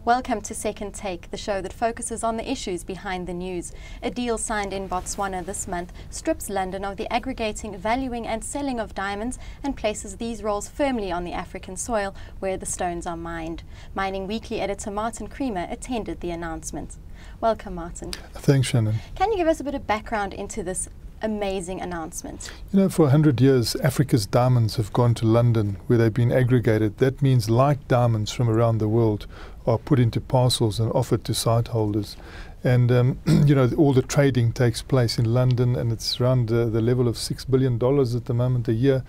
Welcome to Second Take, the show that focuses on the issues behind the news. A deal signed in Botswana this month strips London of the aggregating, valuing and selling of diamonds and places these roles firmly on the African soil where the stones are mined. Mining Weekly editor Martin Creamer attended the announcement. Welcome, Martin. Thanks, Shannon. Can you give us a bit of background into this amazing announcement? You know, for 100 years, Africa's diamonds have gone to London where they've been aggregated. That means like diamonds from around the world are put into parcels and offered to site holders. And, you know, all the trading takes place in London, and it's around the level of $6 billion at the moment a year.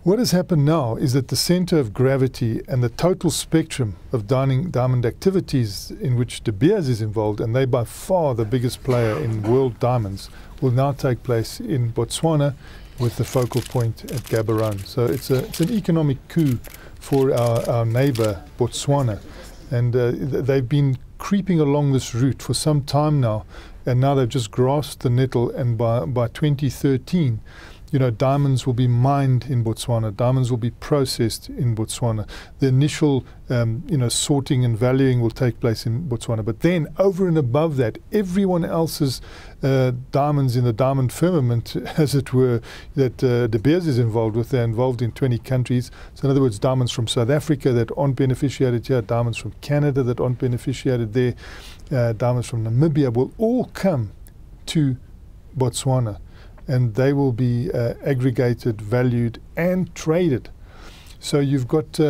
What has happened now is that the center of gravity and the total spectrum of diamond activities in which De Beers is involved, and they by far the biggest player in world diamonds, will now take place in Botswana with the focal point at Gaborone. So it's an economic coup for our neighbor Botswana. And they've been creeping along this route for some time now, and now they've just grasped the nettle, and by 2013, you know, diamonds will be mined in Botswana. Diamonds will be processed in Botswana. The initial, you know, sorting and valuing will take place in Botswana. But then, over and above that, everyone else's diamonds in the diamond firmament, as it were, that De Beers is involved with, they're involved in 20 countries. So in other words, diamonds from South Africa that aren't beneficiated here, diamonds from Canada that aren't beneficiated there, diamonds from Namibia will all come to Botswana. And they will be aggregated, valued and traded. So you've got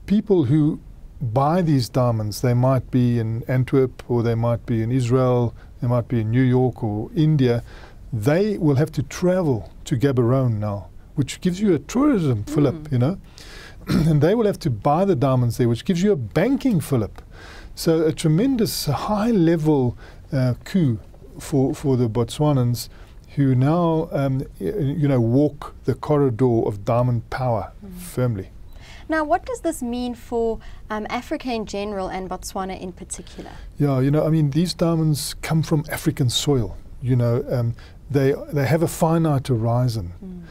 people who buy these diamonds. They might be in Antwerp, or they might be in Israel, they might be in New York or India. They will have to travel to Gaborone now, which gives you a tourism fillip, you know. And they will have to buy the diamonds there, which gives you a banking fillip. So a tremendous high-level coup for the Botswanans, who now, you know, walk the corridor of diamond power firmly. Now, what does this mean for Africa in general and Botswana in particular? Yeah, you know, I mean, these diamonds come from African soil. You know, they have a finite horizon.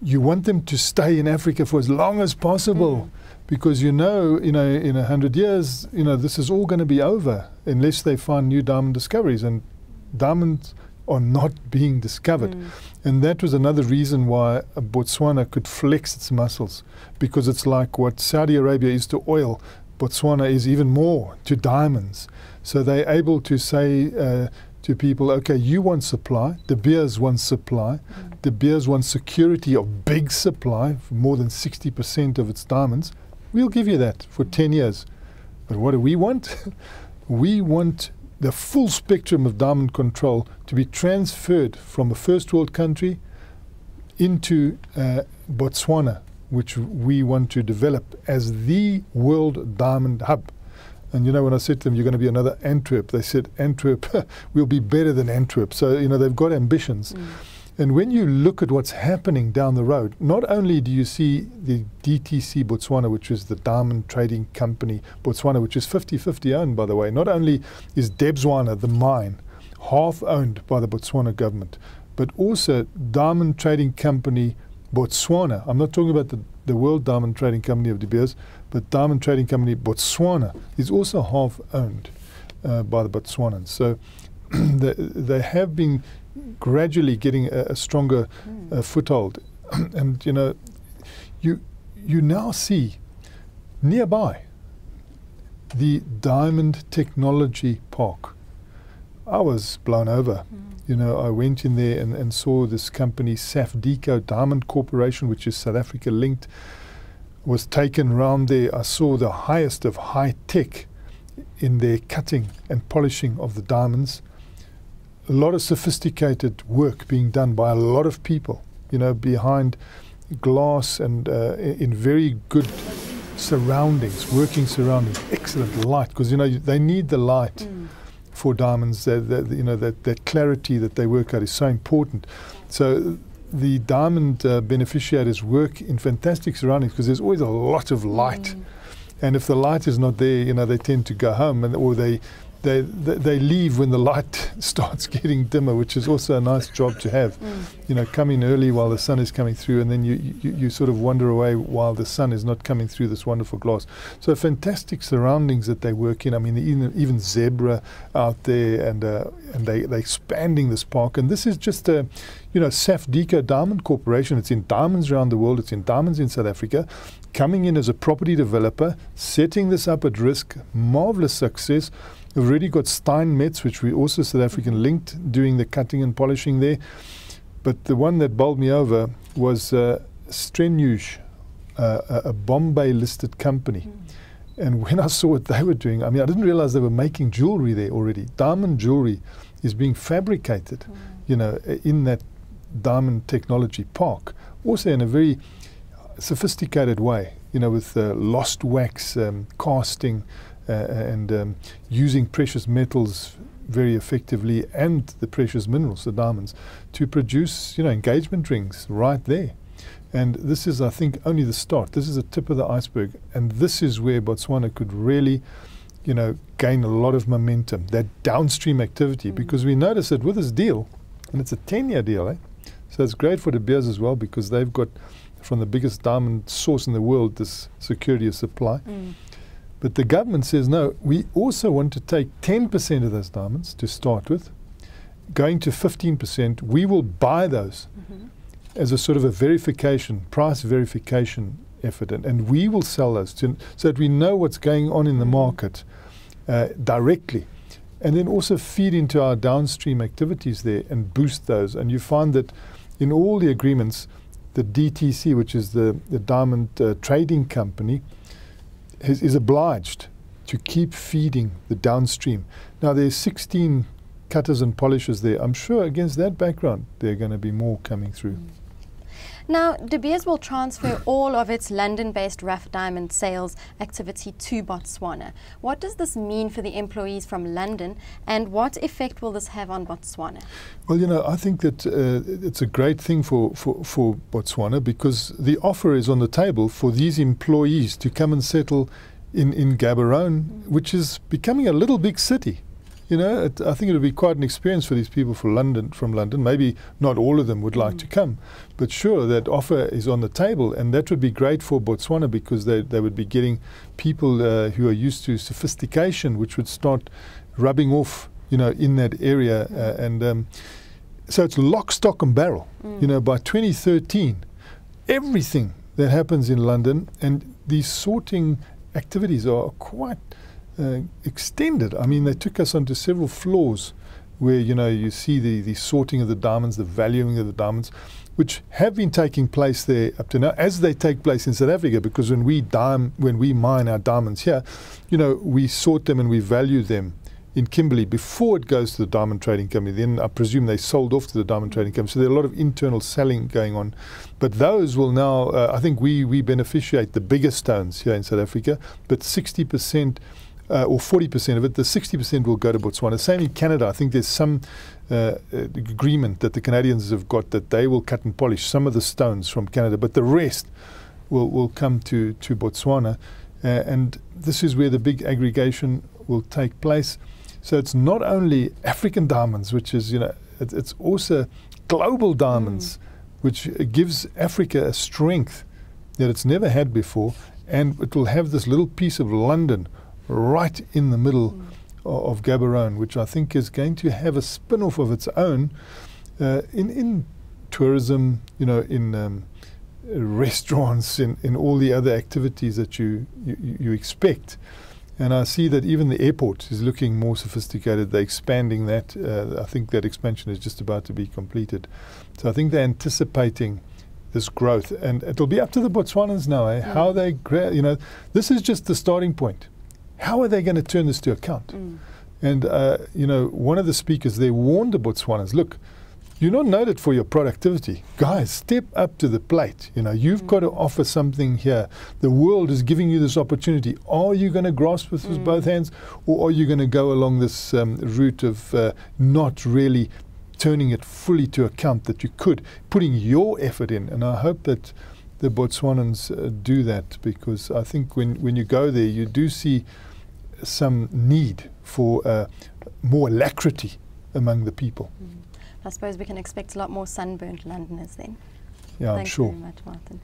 You want them to stay in Africa for as long as possible, because you know, in 100 years, you know, this is all going to be over unless they find new diamond discoveries, and diamonds are not being discovered. And that was another reason why Botswana could flex its muscles, because it's like what Saudi Arabia is to oil, Botswana is even more to diamonds. So they're able to say to people, okay, you want supply, De Beers wants supply, De Beers wants security of big supply, more than 60% of its diamonds. We'll give you that for 10 years. But what do we want? We want the full spectrum of diamond control to be transferred from a first world country into Botswana, which we want to develop as the world diamond hub. And you know, when I said to them, you're going to be another Antwerp, they said, Antwerp, we'll be better than Antwerp. So, you know, they've got ambitions. And when you look at what's happening down the road, not only do you see the DTC Botswana, which is the Diamond Trading Company Botswana, which is 50-50 owned, by the way. Not only is Debswana, the mine, half owned by the Botswana government, but also Diamond Trading Company Botswana. I'm not talking about the World Diamond Trading Company of De Beers, but Diamond Trading Company Botswana is also half owned by the Botswanans. So they have been gradually getting a stronger foothold. And you know, you now see nearby the Diamond Technology Park. I was blown over. You know, I went in there and saw this company, Safdeco Diamond Corporation, which is South Africa linked, was taken round there. I saw the highest of high tech in their cutting and polishing of the diamonds. A lot of sophisticated work being done by a lot of people, you know, behind glass and in very good surroundings, working surroundings, excellent light, because, you know, they need the light for diamonds. You know, that clarity that they work out is so important. So the diamond beneficiaries work in fantastic surroundings because there's always a lot of light. And if the light is not there, you know, they tend to go home, or they they leave when the light starts getting dimmer, which is also a nice job to have. You know, come in early while the sun is coming through, and then you sort of wander away while the sun is not coming through this wonderful glass. So fantastic surroundings that they work in. I mean, even zebra out there, and they're expanding this park. And this is just a, you know, Safdeco Diamond Corporation. It's in diamonds around the world. It's in diamonds in South Africa, coming in as a property developer, setting this up at risk. Marvelous success. We've already got Steinmetz, which we also South African linked, doing the cutting and polishing there. But the one that bowled me over was Strenuge, a Bombay-listed company. And when I saw what they were doing, I mean, I didn't realize they were making jewelry there already. Diamond jewelry is being fabricated, you know, in that diamond technology park. Also in a very sophisticated way, you know, with lost wax casting, and using precious metals very effectively, and the precious minerals, the diamonds, to produce, you know, engagement rings right there. And this is, I think, only the start. This is the tip of the iceberg, and this is where Botswana could really, you know, gain a lot of momentum, that downstream activity, because we notice that with this deal, and it's a 10-year deal, so it's great for De Beers as well, because they've got, from the biggest diamond source in the world, this security of supply. But the government says, no, we also want to take 10% of those diamonds to start with, going to 15%. We will buy those as a sort of a verification, price verification effort, and we will sell those so that we know what's going on in the market directly, and then also feed into our downstream activities there and boost those. And you find that in all the agreements, the DTC, which is the Diamond Trading Company, is obliged to keep feeding the downstream. Now there's 16 cutters and polishers there. I'm sure against that background there are going to be more coming through. Now, De Beers will transfer all of its London-based rough diamond sales activity to Botswana. What does this mean for the employees from London, and what effect will this have on Botswana? Well, you know, I think that it's a great thing for Botswana, because the offer is on the table for these employees to come and settle in Gaborone, which is becoming a little big city. You know, I think it would be quite an experience for these people from London. Maybe not all of them would like to come, but sure, that offer is on the table, and that would be great for Botswana, because they would be getting people who are used to sophistication, which would start rubbing off, you know, in that area. And so it's lock, stock and barrel. You know, by 2013, everything that happens in London, and these sorting activities are quite extended. I mean, they took us onto several floors where, you know, you see the sorting of the diamonds, the valuing of the diamonds, which have been taking place there up to now, as they take place in South Africa, because when we mine our diamonds here, you know, we sort them and we value them in Kimberley before it goes to the Diamond Trading Company. Then I presume they sold off to the Diamond Trading Company. So there are a lot of internal selling going on. But those will now, I think we beneficiate the bigger stones here in South Africa, but 60% or 40% of it, the 60% will go to Botswana. Same in Canada. I think there's some agreement that the Canadians have got that they will cut and polish some of the stones from Canada, but the rest will come to Botswana. And this is where the big aggregation will take place. So it's not only African diamonds, which is, you know, it's also global diamonds, which gives Africa a strength that it's never had before, and it will have this little piece of London right in the middle of Gaborone, which I think is going to have a spin-off of its own in tourism, you know, in restaurants, in all the other activities that you expect. And I see that even the airport is looking more sophisticated. They're expanding that. I think that expansion is just about to be completed. So I think they're anticipating this growth, and it'll be up to the Botswanans now, how they, you know, this is just the starting point. How are they going to turn this to account? And, you know, one of the speakers there warned the Botswanans, look, you're not noted for your productivity. Guys, step up to the plate. You know, you've got to offer something here. The world is giving you this opportunity. Are you going to grasp this with both hands, or are you going to go along this route of not really turning it fully to account, that you could, putting your effort in? And I hope that the Botswanans do that, because I think when you go there, you do see some need for more alacrity among the people. I suppose we can expect a lot more sunburnt Londoners then. Yeah, Thanks I'm sure. very much, Martin.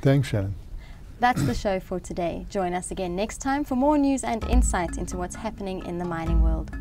Thanks, Shannon. That's the show for today. Join us again next time for more news and insight into what's happening in the mining world.